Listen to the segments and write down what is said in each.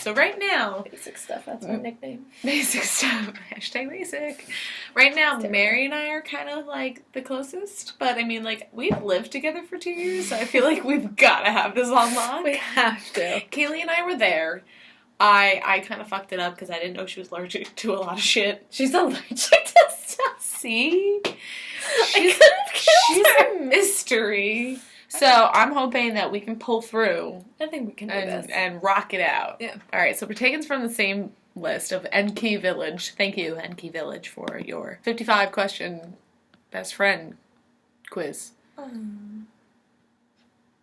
So right now... Basic stuff, that's my nickname. Basic stuff. Hashtag basic. Right now, Mary and I are kind of, like, the closest. But, I mean, like, we've lived together for 2 years, so I feel like we've got to have this on lock. We have to. Kaylee and I were there. I kind of fucked it up because I didn't know she was allergic to a lot of shit. She's allergic to stuff. See? She's a mystery. So I'm hoping that we can pull through. I think we can do this. And rock it out. Yeah. All right, so we're taking from the same list of NK Village. Thank you, NK Village, for your 55-question best friend quiz.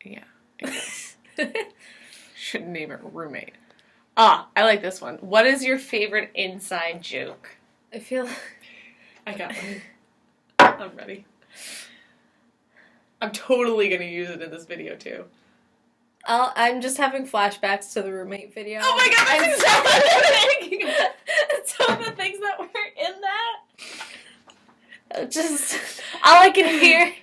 Yeah, I guess. Shouldn't name it roommate. I like this one. What is your favorite inside joke? I feel... I got one. I'm ready. I'm totally going to use it in this video, too. I'm just having flashbacks to the roommate video. Oh my god, that's exactly what I'm thinking about. Some of the things that were in that. Just, all I can hear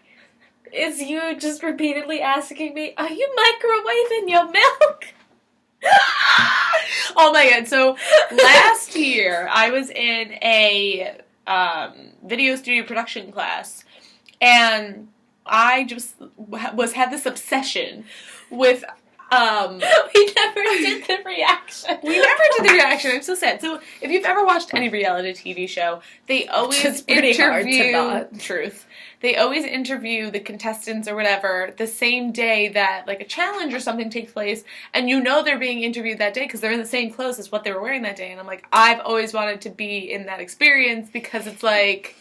is you just repeatedly asking me, are you microwaving your milk? Oh my god, so last year I was in a video studio production class, and I just had this obsession with We never did the reaction. I'm so sad. So if you've ever watched any reality TV show, they always They always interview the contestants or whatever the same day that like a challenge or something takes place, and you know they're being interviewed that day because they're in the same clothes as what they were wearing that day. And I'm like, I've always wanted to be in that experience because it's like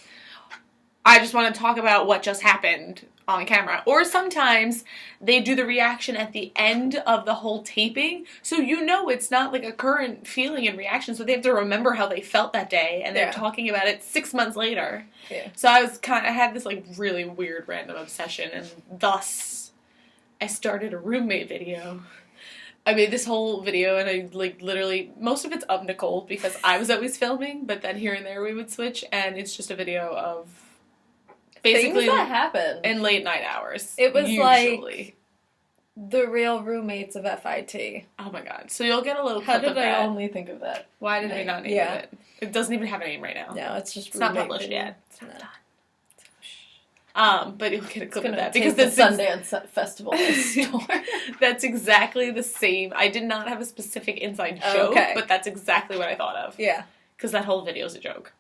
I just want to talk about what just happened on camera. Or sometimes they do the reaction at the end of the whole taping, so you know it's not like a current feeling and reaction, so they have to remember how they felt that day, and they're talking about it 6 months later. Yeah. So I had this like really weird random obsession, and thus I started a roommate video. I made this whole video, and I like literally, most of it's of Nicole because I was always filming, but then here and there we would switch, and it's just a video of basically things that happened in late night hours. It was usually. like the real roommates of FIT. Oh my god! So you'll get a little. How clip did of I that. only think of that? Why did we not name it? It doesn't even have a name right now. No, it's just. It's not published yet. It's not done. But you'll get a clip of that because the Sundance Festival store. That's exactly the same. I did not have a specific inside joke, but that's exactly what I thought of. Yeah, because that whole video is a joke.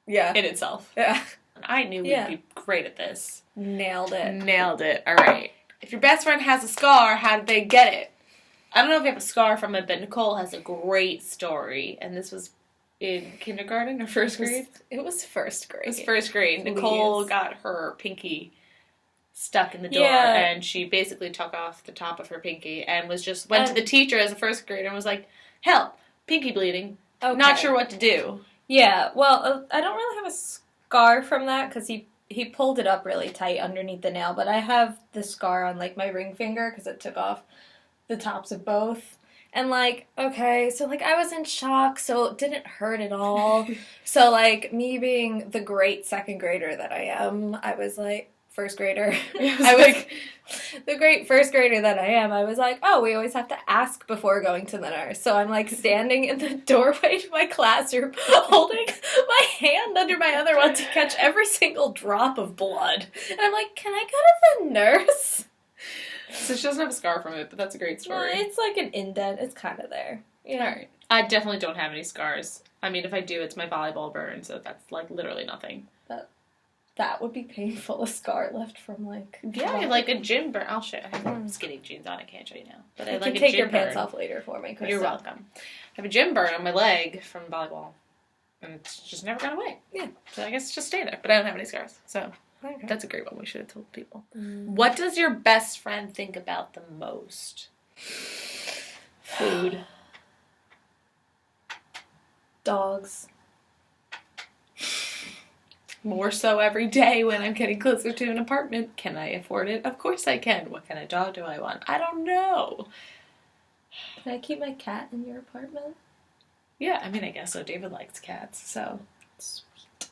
Yeah, in itself. Yeah. I knew we'd be great at this. Nailed it. All right. If your best friend has a scar, how did they get it? I don't know if you have a scar from it, but Nicole has a great story. And this was in kindergarten or first grade? It was first grade. It was first grade. Please. Nicole got her pinky stuck in the door, and she basically took off the top of her pinky and went to the teacher as a first grader and was like, help, pinky bleeding. Okay. Not sure what to do. Yeah, well, I don't really have a scar from that because he pulled it up really tight underneath the nail, but I have the scar on like my ring finger because it took off the tops of both. And like, okay, so like I was in shock, so it didn't hurt at all. So like me being the great second grader that I am, I was like, first grader. The great first grader that I am, I was like, oh, we always have to ask before going to the nurse. So I'm like standing in the doorway to my classroom holding my hand under my other one to catch every single drop of blood. And I'm like, can I go to the nurse? So she doesn't have a scar from it, but that's a great story. No, it's like an indent. It's kind of there. Yeah. All right. I definitely don't have any scars. I mean, if I do, it's my volleyball burn, so that's like literally nothing. That would be painful, a scar left from, like... Yeah, like a gym burn. I'll show you. I have skinny jeans on. I can't show you now. But I like can take your pants off later for me, Krista. You're welcome. I have a gym burn on my leg from volleyball. And it's just never gone away. Yeah. So I guess it's just stay there. But I don't have any scars. So that's a great one. We should have told people. What does your best friend think about the most? Food. Dogs. More so every day when I'm getting closer to an apartment. Can I afford it? Of course I can. What kind of dog do I want? I don't know. Can I keep my cat in your apartment? Yeah, I mean, I guess so. David likes cats, so sweet.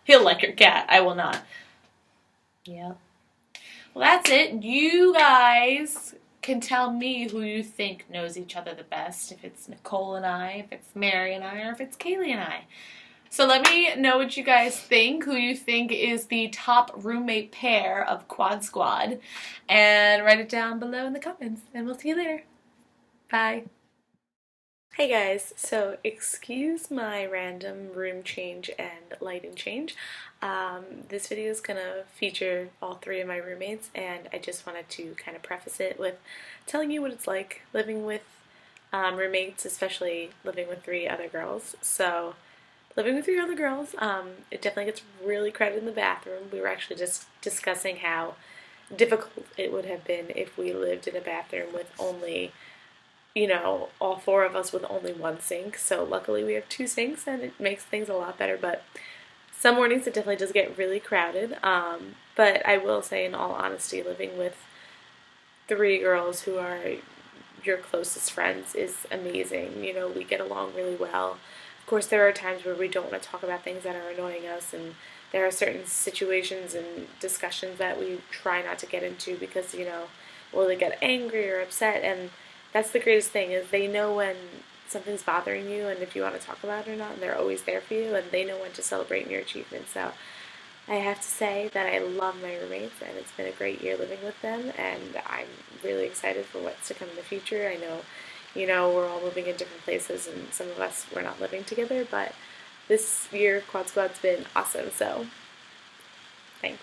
He'll like your cat. I will not. Yeah. Well, that's it. You guys can tell me who you think knows each other the best, if it's Nicole and I, if it's Mary and I, or if it's Kaylee and I. So let me know what you guys think, who you think is the top roommate pair of Quad Squad, and write it down below in the comments, and we'll see you later. Bye. Hey guys, so excuse my random room change and lighting change. This video is going to feature all three of my roommates, and I just wanted to kind of preface it with telling you what it's like living with roommates, especially living with three other girls. So, living with three other girls, it definitely gets really crowded in the bathroom. We were actually just discussing how difficult it would have been if we lived in a bathroom with only, you know, all four of us with only one sink. So luckily we have two sinks, and it makes things a lot better, but some mornings it definitely does get really crowded. But I will say, in all honesty, living with three girls who are your closest friends is amazing. You know, we get along really well. Of course, there are times where we don't want to talk about things that are annoying us, and there are certain situations and discussions that we try not to get into because, you know, we'll get angry or upset, and that's the greatest thing, is they know when something's bothering you and if you want to talk about it or not, and they're always there for you, and they know when to celebrate your achievements. So I have to say that I love my roommates, and it's been a great year living with them, and I'm really excited for what's to come in the future. I know, you know, we're all moving in different places, and some of us, we're not living together, but this year Quad Squad's been awesome, so thanks.